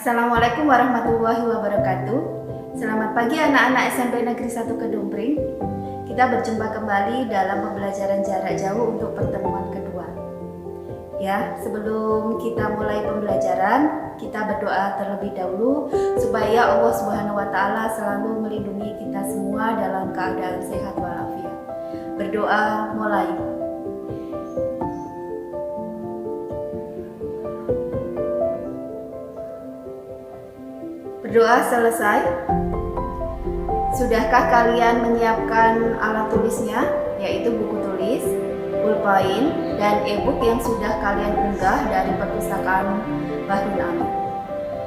Assalamualaikum warahmatullahi wabarakatuh. Selamat pagi anak-anak SMP Negeri 1 Kedungpring. Kita berjumpa kembali dalam pembelajaran jarak jauh untuk pertemuan kedua. Ya, sebelum kita mulai pembelajaran, kita berdoa terlebih dahulu supaya Allah Subhanahu wa taala selalu melindungi kita semua dalam keadaan sehat walafiat. Berdoa mulai. Berdoa selesai. Sudahkah kalian menyiapkan alat tulisnya, yaitu buku tulis, pulpen, dan e-book yang sudah kalian unggah dari perpustakaan Bahrul Amin?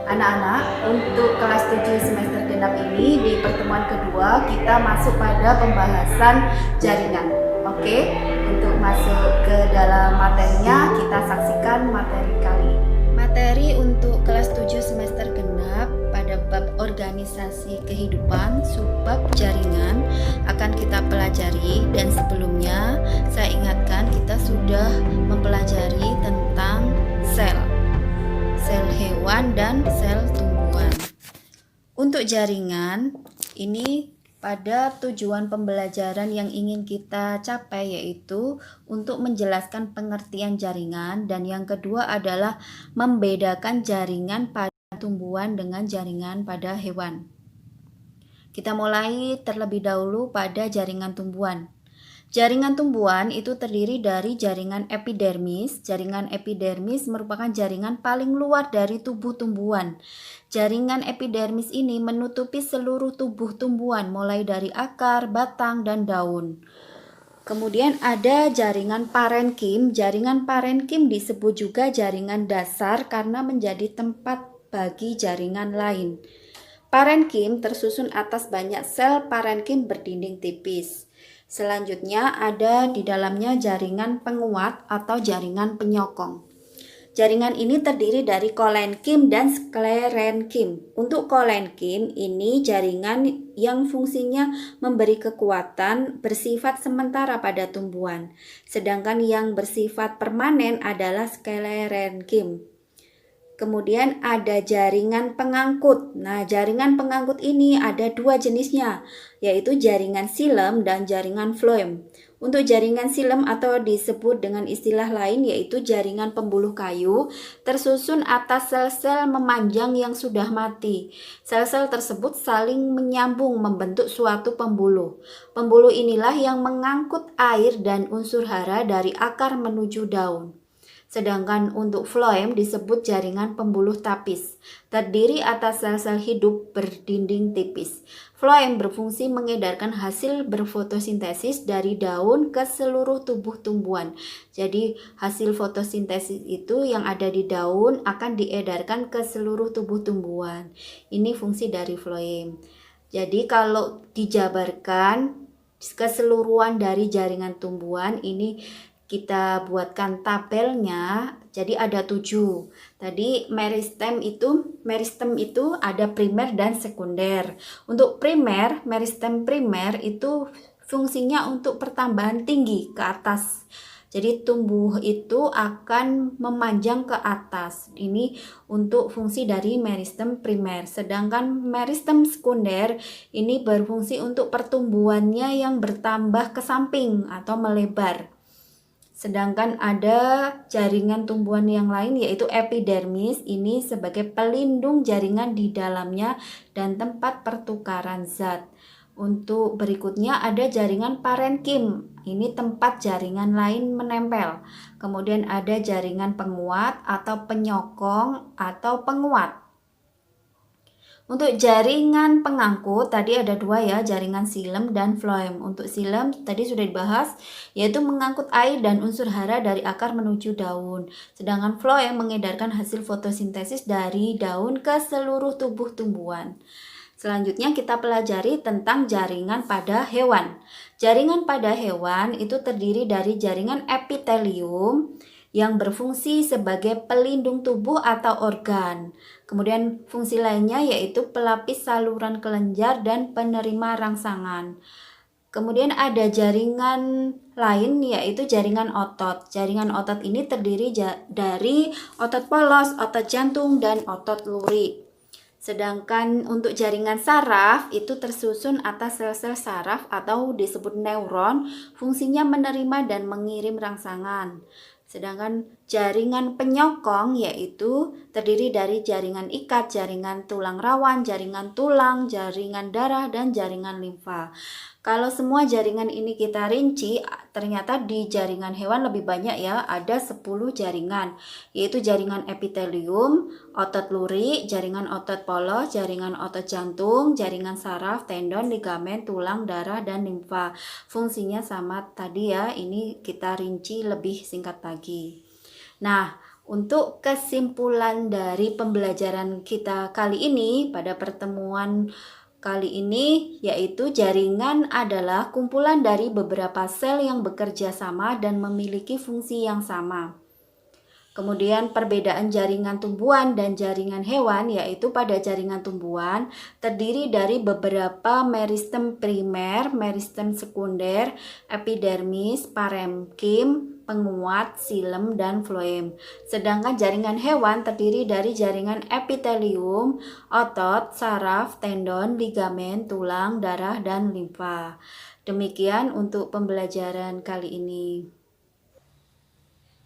Anak-anak, untuk kelas 7 semester genap ini di pertemuan kedua kita masuk pada pembahasan jaringan. Oke, untuk masuk ke dalam materinya kita saksikan materi kali ini. Materi untuk kelas 7 semester genap pada bab organisasi kehidupan subbab jaringan akan kita pelajari, dan sebelumnya saya ingatkan kita sudah mempelajari tentang sel hewan dan sel tumbuhan. Untuk jaringan ini pada tujuan pembelajaran yang ingin kita capai yaitu untuk menjelaskan pengertian jaringan, dan yang kedua adalah membedakan jaringan pada tumbuhan dengan jaringan pada hewan. Kita mulai terlebih dahulu pada jaringan tumbuhan. Jaringan tumbuhan itu terdiri dari jaringan epidermis. Jaringan epidermis merupakan jaringan paling luar dari tubuh tumbuhan. Jaringan epidermis ini menutupi seluruh tubuh tumbuhan, mulai dari akar, batang, dan daun. Kemudian ada jaringan parenkim. Jaringan parenkim disebut juga jaringan dasar karena menjadi tempat bagi jaringan lain. Parenkim tersusun atas banyak sel parenkim berdinding tipis. Selanjutnya ada di dalamnya jaringan penguat atau jaringan penyokong. Jaringan ini terdiri dari kolenkim dan sklerenkim. Untuk kolenkim ini jaringan yang fungsinya memberi kekuatan bersifat sementara pada tumbuhan. Sedangkan yang bersifat permanen adalah sklerenkim. Kemudian ada jaringan pengangkut. Nah, jaringan pengangkut ini ada dua jenisnya, yaitu jaringan silem dan jaringan floem. Untuk jaringan silem atau disebut dengan istilah lain yaitu jaringan pembuluh kayu, tersusun atas sel-sel memanjang yang sudah mati. Sel-sel tersebut saling menyambung membentuk suatu pembuluh. Pembuluh inilah yang mengangkut air dan unsur hara dari akar menuju daun. Sedangkan untuk floem disebut jaringan pembuluh tapis, terdiri atas sel-sel hidup berdinding tipis. Floem berfungsi mengedarkan hasil berfotosintesis dari daun ke seluruh tubuh tumbuhan. Jadi hasil fotosintesis itu yang ada di daun akan diedarkan ke seluruh tubuh tumbuhan. Ini fungsi dari floem. Jadi kalau dijabarkan keseluruhan dari jaringan tumbuhan ini kita buatkan tabelnya, jadi ada 7. Tadi meristem itu ada primer dan sekunder. Untuk primer, meristem primer itu fungsinya untuk pertambahan tinggi ke atas. Jadi tumbuh itu akan memanjang ke atas. Ini untuk fungsi dari meristem primer. Sedangkan meristem sekunder ini berfungsi untuk pertumbuhannya yang bertambah ke samping atau melebar. Sedangkan ada jaringan tumbuhan yang lain yaitu epidermis, ini sebagai pelindung jaringan di dalamnya dan tempat pertukaran zat. Untuk berikutnya ada jaringan parenkim, ini tempat jaringan lain menempel. Kemudian ada jaringan penguat atau penyokong atau penguat. Untuk jaringan pengangkut tadi ada dua ya, jaringan silem dan floem. Untuk silem tadi sudah dibahas, yaitu mengangkut air dan unsur hara dari akar menuju daun. Sedangkan floem mengedarkan hasil fotosintesis dari daun ke seluruh tubuh tumbuhan. Selanjutnya kita pelajari tentang jaringan pada hewan. Jaringan pada hewan itu terdiri dari jaringan epitelium yang berfungsi sebagai pelindung tubuh atau organ. Kemudian fungsi lainnya yaitu pelapis saluran kelenjar dan penerima rangsangan. Kemudian ada jaringan lain yaitu jaringan otot. Jaringan otot ini terdiri dari otot polos, otot jantung, dan otot luri. Sedangkan untuk jaringan saraf itu tersusun atas sel-sel saraf atau disebut neuron, fungsinya menerima dan mengirim rangsangan. Sedangkan jaringan penyokong yaitu terdiri dari jaringan ikat, jaringan tulang rawan, jaringan tulang, jaringan darah, dan jaringan limfa. Kalau semua jaringan ini kita rinci, ternyata di jaringan hewan lebih banyak ya, ada 10 jaringan, yaitu jaringan epitelium, otot luri, jaringan otot polos, jaringan otot jantung, jaringan saraf, tendon, ligamen, tulang, darah, dan limfa. Fungsinya sama tadi ya, ini kita rinci lebih singkat lagi. Nah, untuk kesimpulan dari pembelajaran kita kali ini pada pertemuan kali ini yaitu jaringan adalah kumpulan dari beberapa sel yang bekerja sama dan memiliki fungsi yang sama. Kemudian perbedaan jaringan tumbuhan dan jaringan hewan yaitu pada jaringan tumbuhan terdiri dari beberapa meristem primer, meristem sekunder, epidermis, parenkim, penguat, silem, dan floem. Sedangkan jaringan hewan terdiri dari jaringan epitelium, otot, saraf, tendon, ligamen, tulang, darah, dan limfa. Demikian untuk pembelajaran kali ini.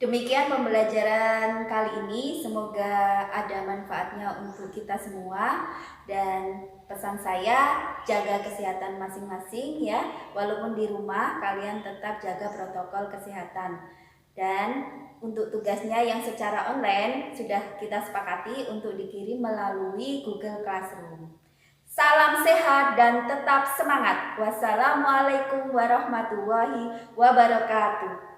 Demikian pembelajaran kali ini, semoga ada manfaatnya untuk kita semua. Dan pesan saya, jaga kesehatan masing-masing ya. Walaupun di rumah, kalian tetap jaga protokol kesehatan. Dan untuk tugasnya yang secara online sudah kita sepakati untuk dikirim melalui Google Classroom. Salam sehat dan tetap semangat. Wassalamualaikum warahmatullahi wabarakatuh.